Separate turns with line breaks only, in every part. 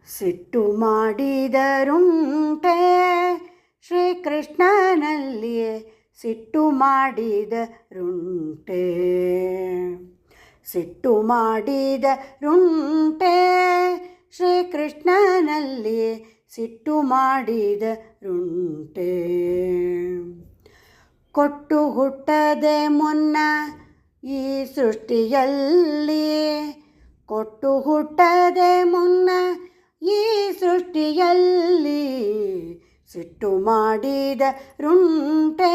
ಸಿಟ್ಟು ಮಾಡಿದರುಂಟೆ ಶ್ರೀಕೃಷ್ಣನಲ್ಲಿಯೇ ಸಿಟ್ಟು ಮಾಡಿದರುಂಟೆ. ಸಿಟ್ಟು ಮಾಡಿದರುಂಟೆ ಶ್ರೀಕೃಷ್ಣನಲ್ಲಿಯೇ ಸಿಟ್ಟು ಮಾಡಿದರುಂಟೆ. ಕೊಟ್ಟು ಹುಟ್ಟದೆ ಮುನ್ನ ಈ ಸೃಷ್ಟಿಯಲ್ಲಿ, ಕೊಟ್ಟು ಹುಟ್ಟದೆ ಮುನ್ನ ಈ ಸೃಷ್ಟಿಯಲ್ಲಿ ಸಿಟ್ಟು ಮಾಡಿದರುಂಟೆ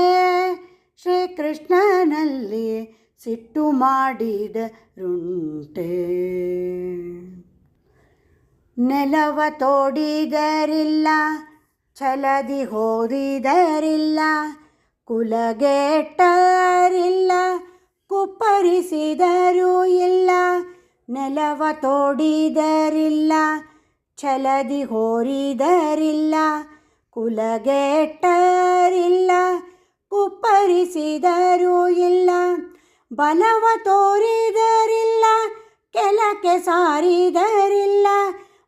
ಶ್ರೀಕೃಷ್ಣನಲ್ಲಿ ಸಿಟ್ಟು ಮಾಡಿದರುಂಟೆ. ನೆಲವ ತೋಡಿದರಿಲ್ಲ, ಛಲದಿ ಹೋದಿದರಿಲ್ಲ, ಕುಲಗೆಟ್ಟರಿಲ್ಲ, ಕುಪ್ಪರಿಸಿದರೂ ಇಲ್ಲ. ನೆಲವ ತೋಡಿದರಿಲ್ಲ, ಛಲದಿ ಹೋರಿದರಿಲ್ಲ, ಕುಲಗೆಟ್ಟರಿಲ್ಲ, ಕುಪ್ಪರಿಸಿದರೂ ಇಲ್ಲ. ಬಲವ ತೋರಿದರಿಲ್ಲ, ಕೆಲಕ್ಕೆ ಸಾರಿದರಿಲ್ಲ,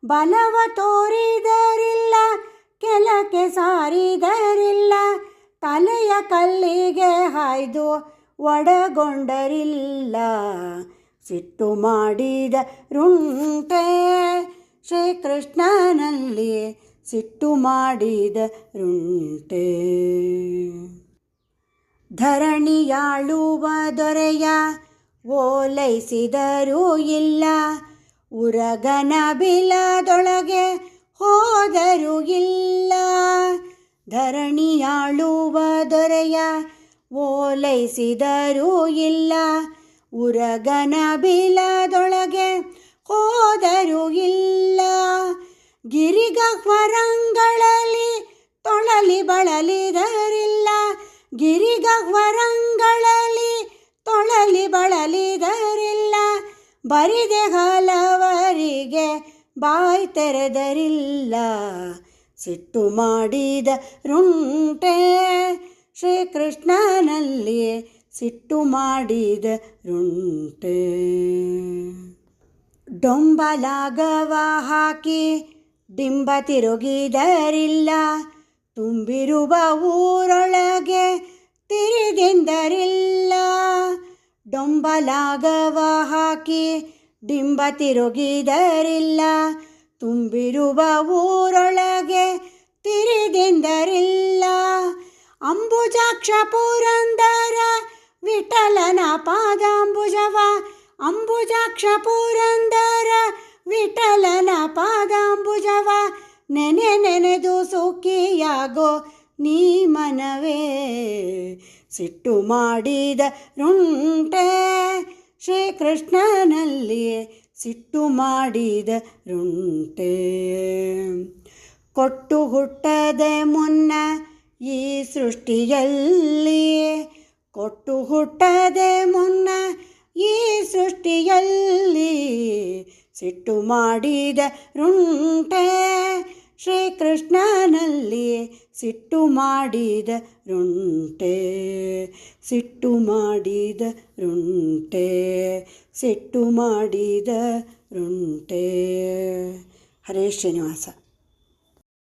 ಬಲವ ತೋರಿದರಿಲ್ಲ, ಕೆಲಕ್ಕೆ ಸಾರಿದರಿಲ್ಲ. ತಲೆಯ ಕಲ್ಲಿಗೆ ಹಾಯ್ದು ಒಡಗೊಂಡರಿಲ್ಲ, ಸಿಟ್ಟು ಮಾಡಿದರುಂಟೆ ಶ್ರೀಕೃಷ್ಣನಲ್ಲಿ ಸಿಟ್ಟು ಮಾಡಿದರುಂಟೆ. ಧರಣಿಯಾಳುವ ದೊರೆಯ ಓಲೈಸಿದರೂ ಇಲ್ಲ, ಉರಗನ ಬಿಲದೊಳಗೆ ಹೋದರೂ ಇಲ್ಲ. ಧರಣಿಯಾಳುವ ದೊರೆಯ ಓಲೈಸಿದರೂ ಇಲ್ಲ, ಉರಗನ ಬಿಲದೊಳಗೆ ಹೋದರೂ ಇಲ್ಲ. ಗಿರಿಗಹ್ವರಂಗಳಲ್ಲಿ ತೊಳಲಿ ಬಳಲಿದರಿಲ್ಲ, ಗಿರಿಗಹ್ವರಂಗಳಲ್ಲಿ ತೊಳಲಿ ಬಳಲಿದರಿಲ್ಲ. ಬರಿದೆ ಹಲವರಿಗೆ ಬಾಯಿ ತೆರೆದರಿಲ್ಲ, ಸಿಟ್ಟು ಮಾಡಿದರುಂಟೆ ಶ್ರೀಕೃಷ್ಣನಲ್ಲಿಯೇ ಸಿಟ್ಟು ಮಾಡಿದರುಂಟೆ. ಡೊಂಬಲಾಗವ ಹಾಕಿ ಡಿಂಬ ತಿರುಗಿದರಿಲ್ಲ, ತುಂಬಿರುವ ಊರೊಳಗೆ ತಿರುಗೆಂದರಿಲ್ಲ. ಡೊಂಬಲಾಗವ ಹಾಕಿ ಡಿಂಬ ತಿರುಗಿದರಿಲ್ಲ, ತುಂಬಿರುವ ಊರೊಳಗೆ ತಿರುಗೆಂದರಿಲ್ಲ. ಅಂಬುಜಾಕ್ಷ ಪುರಂದರ ವಿಠಲನ ಪಾದಾಂಬುಜವ, ಅಂಬುಜಾಕ್ಷ ಪುರಂದರ ವಿಠಲನ ಪಾದಾಂಬುಜವ, ನೆನೆ ನೆನೆದು ಸುಖಿಯಾಗೋ ನೀ ಮನವೇ. ಸಿಟ್ಟು ಮಾಡಿದರುಂಟೆ ಶ್ರೀಕೃಷ್ಣನಲ್ಲಿಯೇ ಸಿಟ್ಟು ಮಾಡಿದರುಂಟೆ. ಕೊಟ್ಟು ಹುಟ್ಟದೆ ಮುನ್ನ ಈ ಸೃಷ್ಟಿಯಲ್ಲಿ, ಕೊಟ್ಟು ಹುಟ್ಟದೆ ಮುನ್ನ ಈ ಸೃಷ್ಟಿಯಲ್ಲಿ ಸಿಟ್ಟು ಮಾಡಿದರುಂಟೆ ಶ್ರೀಕೃಷ್ಣನಲ್ಲಿ ಸಿಟ್ಟು ಮಾಡಿದರುಂಟೆ. ಸಿಟ್ಟು ಮಾಡಿದರುಂಟೆ, ಸಿಟ್ಟು ಮಾಡಿದರುಂಟೆ. ಹರೇ ಶ್ರೀನಿವಾಸ.